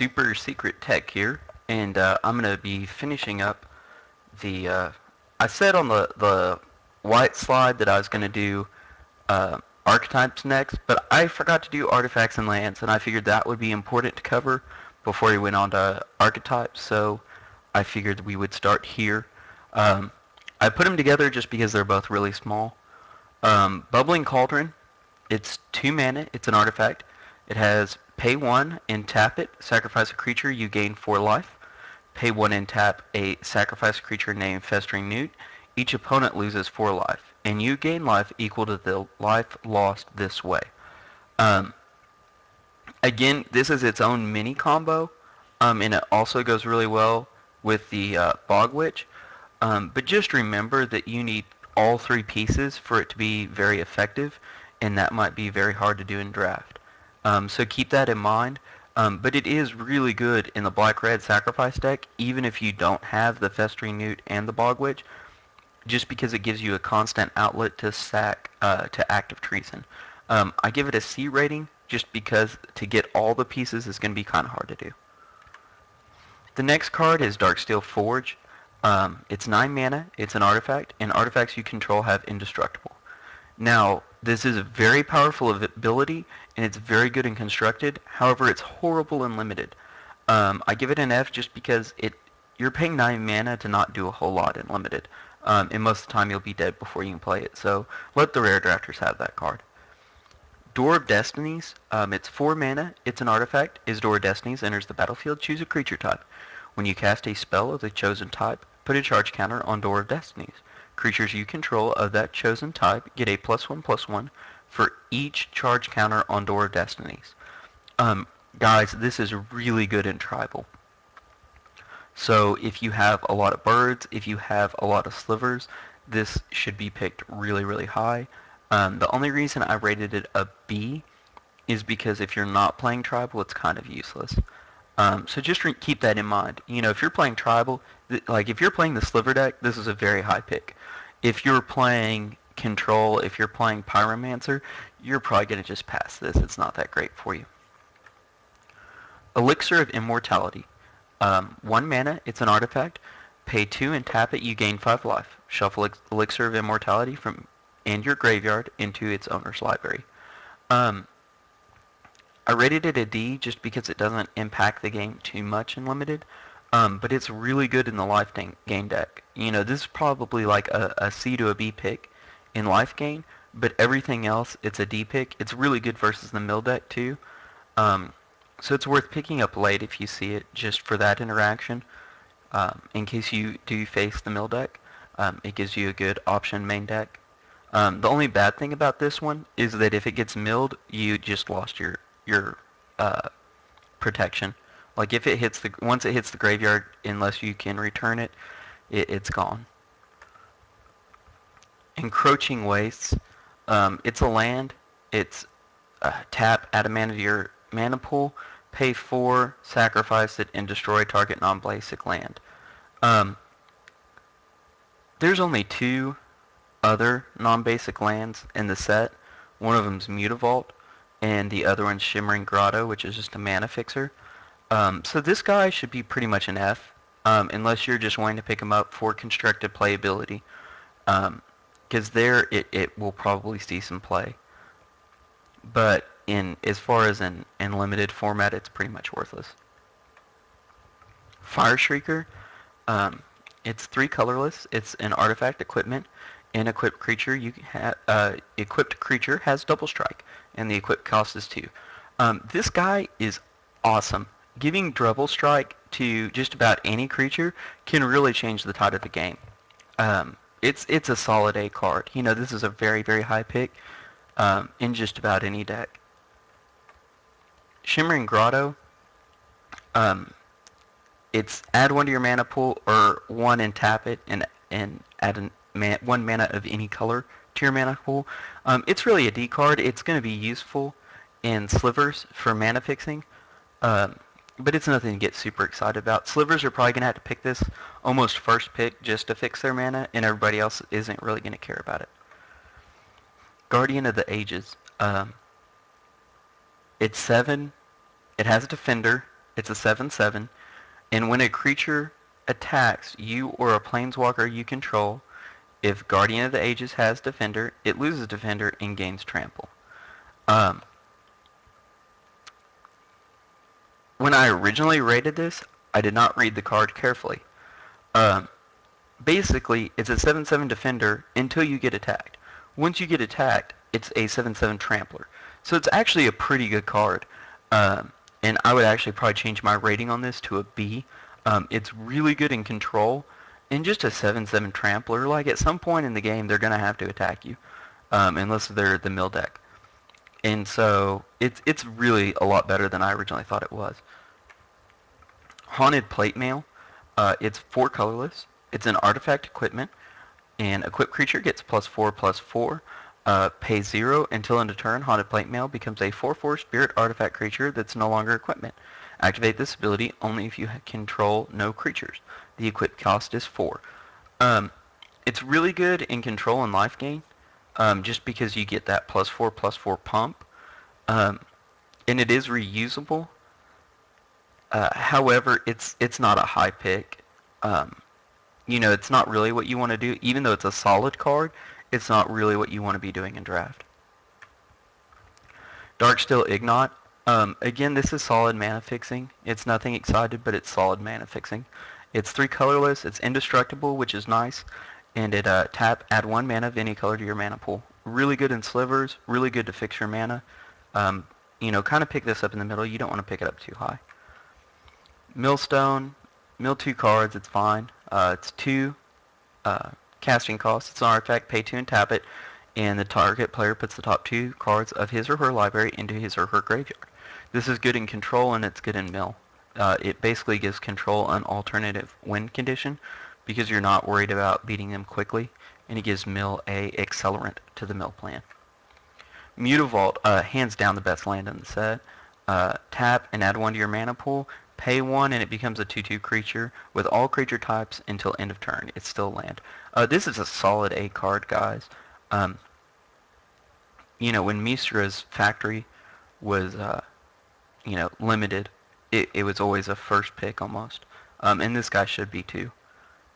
super secret tech here, and I'm going to be finishing up the. I said on the white slide that I was going to do archetypes next, but I forgot to do artifacts and lands, and I figured that would be important to cover before we went on to archetypes, so I figured we would start here. Um, I put them together just because they're both really small. Bubbling Cauldron, it's 2 mana, it's an artifact. It has pay 1 and tap it, sacrifice a creature, you gain 4 life. Pay 1 and tap a sacrifice creature named Festering Newt. Each opponent loses 4 life, and you gain life equal to the life lost this way. Um, Again, this is its own mini combo, and it also goes really well with the Bog Witch. But just remember that you need all 3 pieces for it to be very effective, and that might be very hard to do in draft. So keep that in mind. But it is really good in the black-red sacrifice deck, even if you don't have the Festering Newt and the Bog Witch, just because it gives you a constant outlet to sack to Active Treason. I give it a C rating just because to get all the pieces is going to be kind of hard to do. The next card is Darksteel Forge. It's 9 mana, it's an artifact, and artifacts you control have indestructible. Now, this is a very powerful ability, and it's very good and constructed. However, it's horrible and limited. I give it an F just because you're paying 9 mana to not do a whole lot in limited. And most of the time you'll be dead before you can play it, so let the rare drafters have that card. Door of Destinies, it's 4 mana, it's an artifact. As Door of Destinies enters the battlefield, choose a creature type. When you cast a spell of the chosen type, put a charge counter on Door of Destinies. Creatures you control of that chosen type get a +1/+1 for each charge counter on Door of Destinies. Guys, this is really good in Tribal. So if you have a lot of birds, if you have a lot of slivers, this should be picked really, really high. The only reason I rated it a B is because if you're not playing Tribal, it's kind of useless. So just keep that in mind. You know, if you're playing Tribal, like if you're playing the Sliver deck, this is a very high pick. If you're playing Control, if you're playing Pyromancer, you're probably going to just pass this. It's not that great for you. Elixir of Immortality. 1 mana, it's an artifact. Pay 2 and tap it, you gain 5 life. Shuffle Elixir of Immortality from and your graveyard into its owner's library. I rated it a D just because it doesn't impact the game too much in limited, but it's really good in the life gain deck. You know, this is probably like a C to a B pick in life gain, but everything else, it's a D pick. It's really good versus the mill deck too. So it's worth picking up late if you see it, just for that interaction. In case you do face the mill deck, it gives you a good option main deck. The only bad thing about this one is that if it gets milled, you just lost your protection. Like if it hits once it hits the graveyard, unless you can return it, it's gone. Encroaching Wastes. It's a land. It's tap, add a mana to your mana pool, pay 4, sacrifice it, and destroy target non-basic land. There's only 2 other non-basic lands in the set. One of them's Mutavault, and the other one's Shimmering Grotto, which is just a mana fixer. So this guy should be pretty much an F, unless you're just wanting to pick him up for constructed playability, because there it will probably see some play. But as far as in limited format, it's pretty much worthless. Fire Shrieker, it's 3 colorless. It's an artifact equipment. An equipped creature equipped creature has double strike, and the equipped cost is 2. This guy is awesome. Giving double strike to just about any creature can really change the tide of the game. It's a solid A card. You know, this is a very, very high pick in just about any deck. Shimmering Grotto, it's add 1 to your mana pool, or 1 and tap it, and add 1 mana of any color to your mana pool. It's really a D card. It's going to be useful in slivers for mana fixing, but it's nothing to get super excited about. Slivers are probably going to have to pick this almost first pick just to fix their mana, and everybody else isn't really going to care about it. Guardian of the Ages. It's 7. It has a defender. It's a 7/7, and when a creature attacks you or a planeswalker you control, if Guardian of the Ages has Defender, it loses Defender and gains Trample. Um, when I originally rated this, I did not read the card carefully. Um, Basically, it's a 7/7 defender until you get attacked. Once you get attacked, it's a 7/7 trampler. So it's actually a pretty good card. And I would actually probably change my rating on this to a B. It's really good in control. And just a 7/7 trampler, like at some point in the game, they're going to have to attack you. Unless they're the mill deck. And so it's really a lot better than I originally thought it was. Haunted Plate Mail. It's 4 colorless. It's an artifact equipment. An equipped creature gets +4/+4. Pay 0 until end of turn. Haunted Plate Mail becomes a 4/4 spirit artifact creature that's no longer equipment. Activate this ability only if you control no creatures. The equip cost is 4. Um, it's really good in control and life gain, just because you get that +4/+4 pump. Um, and it is reusable. However, it's not a high pick. Um, it's not really what you want to do. Even though it's a solid card, it's not really what you want to be doing in draft. Darksteel Ignot. Again, this is solid mana fixing. It's nothing excited, but it's solid mana fixing. It's 3 colorless. It's indestructible, which is nice. And it add 1 mana of any color to your mana pool. Really good in slivers. Really good to fix your mana. Kind of pick this up in the middle. You don't want to pick it up too high. Millstone. Mill 2 cards. It's fine. It's 2 casting cost. It's an artifact. Pay 2 and tap it. And the target player puts the top 2 cards of his or her library into his or her graveyard. This is good in control and it's good in mill. It basically gives control an alternative win condition because you're not worried about beating them quickly, and it gives mill a accelerant to the mill plan. Mutavault, hands down the best land in the set. Tap and add 1 to your mana pool. Pay 1 and it becomes a 2/2 creature with all creature types until end of turn. It's still land. This is a solid A card, guys. When Mistra's factory was, limited, it was always a first pick almost. And this guy should be too.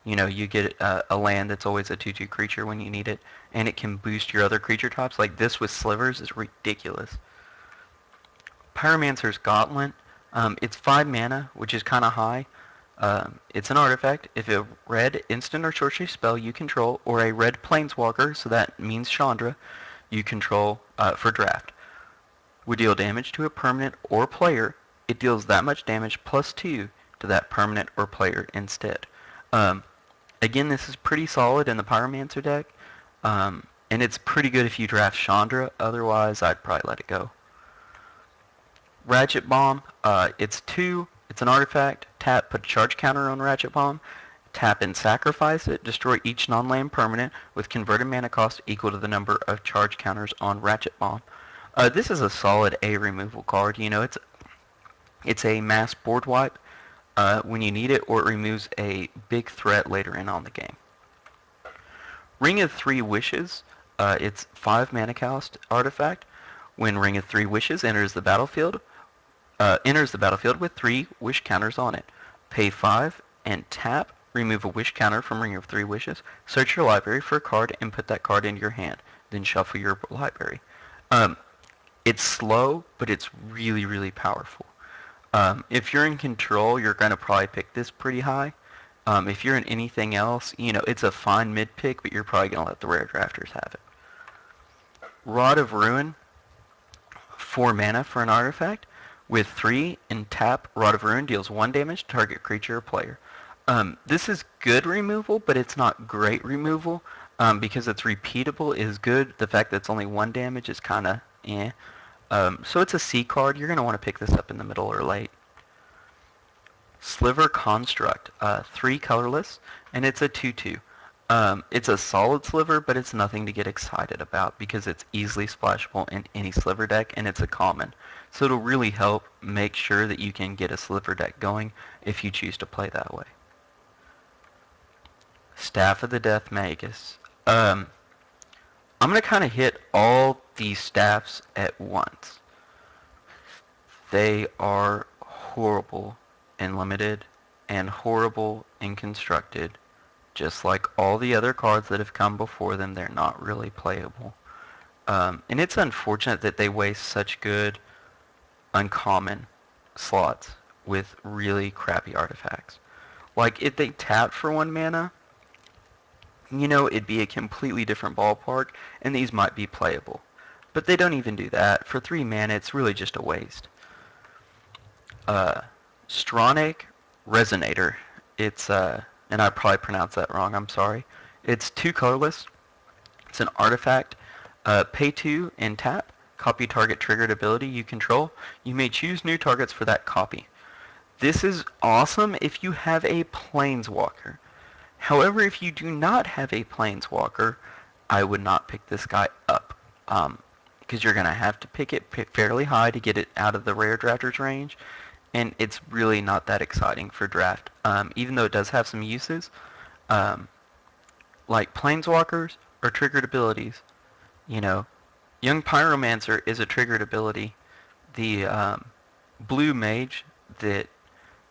You get a land that's always a 2/2 creature when you need it, and it can boost your other creature types. Like this with slivers is ridiculous. Pyromancer's Gauntlet. It's 5 mana, which is kind of high. It's an artifact. If a red instant or sorcery spell you control, or a red planeswalker, so that means Chandra, you control for draft, would deal damage to a permanent or player, it deals that much damage +2 to that permanent or player instead. Again, this is pretty solid in the Pyromancer deck, and it's pretty good if you draft Chandra. Otherwise, I'd probably let it go. Ratchet Bomb, it's 2. It's an artifact. Tap, put a charge counter on Ratchet Bomb. Tap and sacrifice it. Destroy each non-land permanent with converted mana cost equal to the number of charge counters on Ratchet Bomb. This is a solid A removal card. It's a mass board wipe when you need it, or it removes a big threat later in on the game. Ring of 3 Wishes. It's 5 mana cost artifact. When Ring of 3 Wishes enters the battlefield with 3 wish counters on it. Pay 5 and tap. Remove a wish counter from Ring of 3 Wishes. Search your library for a card and put that card into your hand. Then shuffle your library. It's slow, but it's really, really powerful. If you're in control, you're going to probably pick this pretty high. If you're in anything else, it's a fine mid pick, but you're probably going to let the rare drafters have it. Rod of Ruin, 4 mana for an artifact. With 3 and tap, Rod of Ruin deals 1 damage to target creature or player. This is good removal, but it's not great removal. Because it's repeatable is good. The fact that it's only 1 damage is kind of eh. So it's a C card. You're going to want to pick this up in the middle or late. Sliver Construct, 3 colorless, and it's a 2/2. It's a solid sliver, but it's nothing to get excited about because it's easily splashable in any sliver deck, and it's a common. So it'll really help make sure that you can get a sliver deck going if you choose to play that way. Staff of the Death Magus. I'm going to kind of hit all these staffs at once. They are horrible in limited and horrible in constructed. Just like all the other cards that have come before them, they're not really playable. And it's unfortunate that they waste such good uncommon slots with really crappy artifacts. Like if they tapped for 1 mana, it'd be a completely different ballpark, and these might be playable. But they don't even do that. For 3 mana, it's really just a waste. Uh, Stronic Resonator. It's, and I probably pronounced that wrong, I'm sorry. It's 2 colorless. It's an artifact. Pay 2 and tap. Copy target triggered ability you control. You may choose new targets for that copy. This is awesome if you have a Planeswalker. However, if you do not have a Planeswalker, I would not pick this guy up. Because you're going to have to pick it fairly high to get it out of the rare drafters range, and it's really not that exciting for draft. Even though it does have some uses, like Planeswalkers are triggered abilities. You know, Young Pyromancer is a triggered ability. The Blue Mage that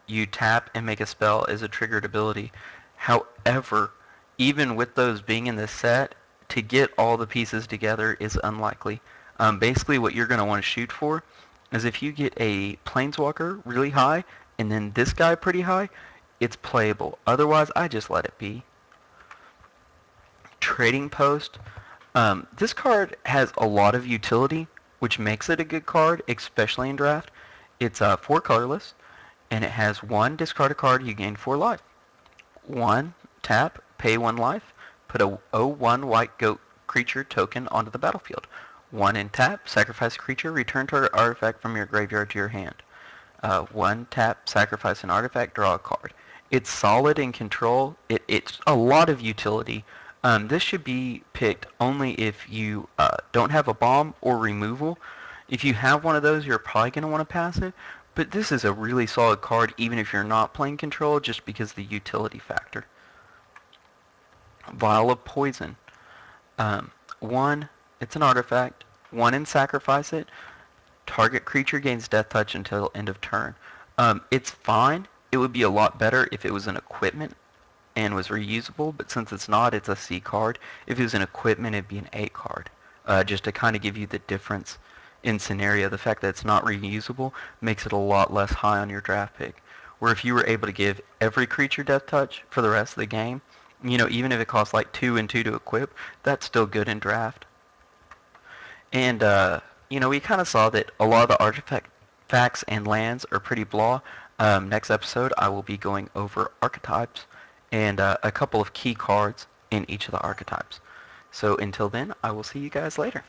you tap and make a spell is a triggered ability. However, even with those being in the set, to get all the pieces together is unlikely. Basically, what you're going to want to shoot for is if you get a Planeswalker really high and then this guy pretty high, it's playable. Otherwise, I just let it be. Trading Post. This card has a lot of utility, which makes it a good card, especially in draft. It's 4 colorless, and it has 1 discard a card, you gain 4 life. 1 tap, pay 1 life, put a 0/1 white goat creature token onto the battlefield. 1 and tap, sacrifice a creature, return target artifact from your graveyard to your hand. 1 tap, sacrifice an artifact, draw a card. It's solid in control. It's a lot of utility. This should be picked only if you don't have a bomb or removal. If you have one of those, you're probably going to want to pass it. But this is a really solid card even if you're not playing control, just because of the utility factor. Vial of Poison. 1, it's an artifact. 1 and sacrifice it. Target creature gains death touch until end of turn. It's fine. It would be a lot better if it was an equipment and was reusable, but since it's not, it's a C card. If it was an equipment, it'd be an A card. Just to kind of give you the difference in scenario, the fact that it's not reusable makes it a lot less high on your draft pick. Where if you were able to give every creature death touch for the rest of the game, even if it costs like 2 and 2 to equip, that's still good in draft. And, we kind of saw that a lot of the artifacts and lands are pretty blah. Next episode, I will be going over archetypes and a couple of key cards in each of the archetypes. So until then, I will see you guys later.